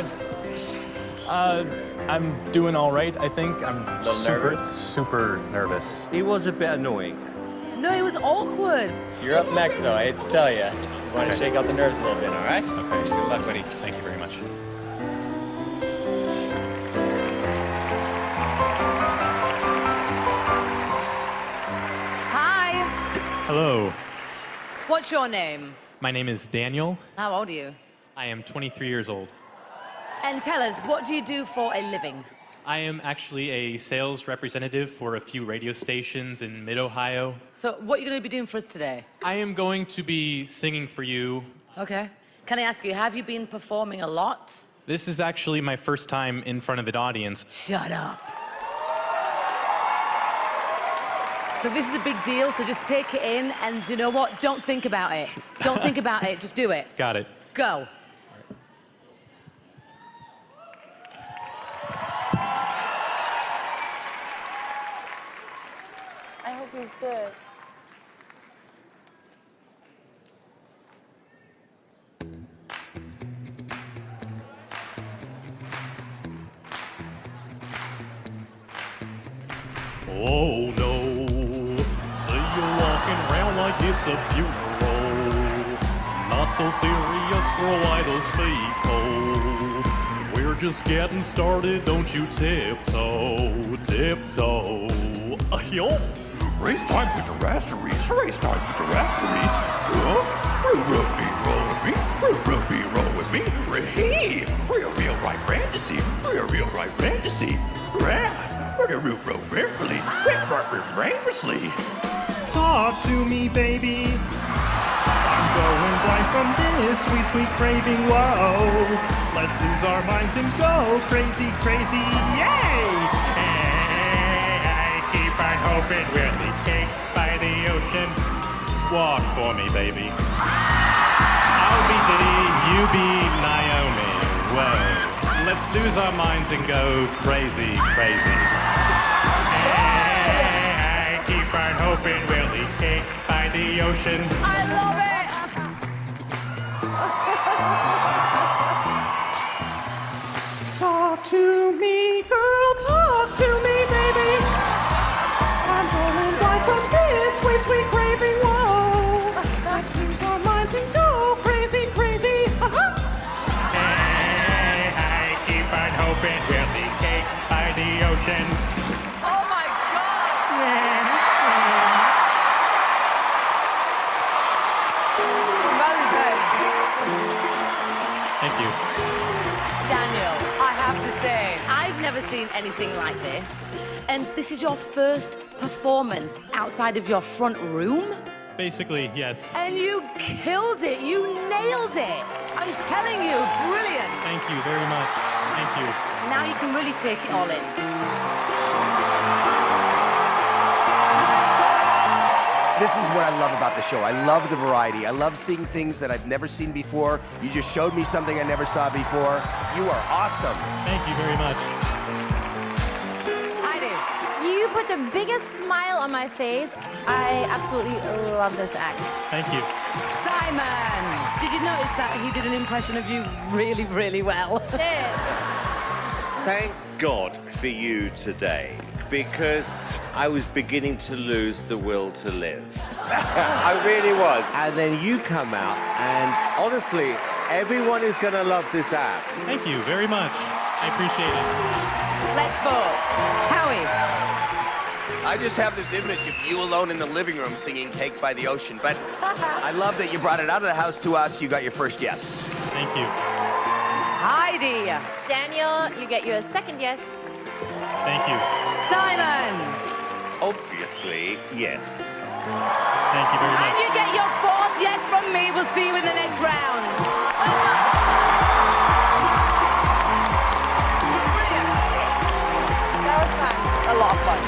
doing? I'm doing all right, I think. I'm A little nervous? super nervous. He was a bit annoying. No, it was awkward. You're up next, though. I hate to tell you. You want to shake out the nerves a little bit, all right? Okay. Good luck, buddy. Thank you very much. Hi. Hello. What's your name? My name is Daniel. How old are you? I am 23 years old. And tell us, what do you do for a living? I am actually a sales representative for a few radio stations in mid-Ohio. So what are you going to be doing for us today? I am going to be singing for you. Okay. Can I ask you, have you been performing a lot? This is actually my first time in front of an audience. Shut up. So this is a big deal, so just take it in, and you know what? Don't think about it. Don't think about it, just do it. Got it. Go. I hope he's good. Oh no, see you walking around like it's a funeral. Not so serious, girl, why those feet cold? We're just getting started, don't you tiptoe, tiptoe. Yo, race time with the rasteries, race time with the rasteries. Roll with me, roll with me. Real right fantasy, real right fantasy. Dangerously. Talk to me, baby. I'm going blind from this sweet, sweet craving. Whoa, let's lose our minds and go crazy, crazy. Yay! I keep on hoping we'll be cake by the ocean. Walk for me, baby. I'll be Diddy, you be Naomi. Whoa. Let's lose our minds and go crazy, crazy. I keep on hoping we'll eat cake by the ocean. I love it! Talk to me, girl, talk to me, baby. I'm going blind from this sweet, sweet craving. Whoa, let's lose our minds and go crazy, crazy. I'm hoping we'll be cake by the ocean. Oh my God! Thank you. Daniel, I have to say, I've never seen anything like this. And this is your first performance outside of your front room? Basically, yes. And you killed it. You nailed it. I'm telling you, brilliant. Thank you very much. Thank you. Now you can really take it all in. This is what I love about the show. I love the variety. I love seeing things that I've never seen before. You just showed me something I never saw before. You are awesome. Thank you very much. Heidi. You put the biggest smile on my face. I absolutely love this act. Thank you. Simon, did you notice that he did an impression of you really, really well? Thank God for you today, because I was beginning to lose the will to live. I really was. And then you come out, and honestly, everyone is going to love this app. Thank you very much. I appreciate it. Let's vote. Howie. I just have this image of you alone in the living room singing Cake by the Ocean, but I love that you brought it out of the house to us. You got your first yes. Thank you. Heidi. Daniel, you get your second yes. Thank you. Simon. Obviously, yes. Thank you very And much. you get your fourth yes from me. We'll see you in the next round. Brilliant. That was fun. A lot of fun.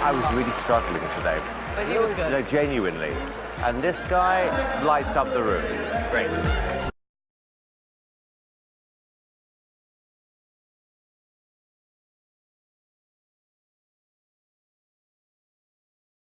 I was really struggling today. But he was good. No, genuinely. And this guy lights up the room. Great.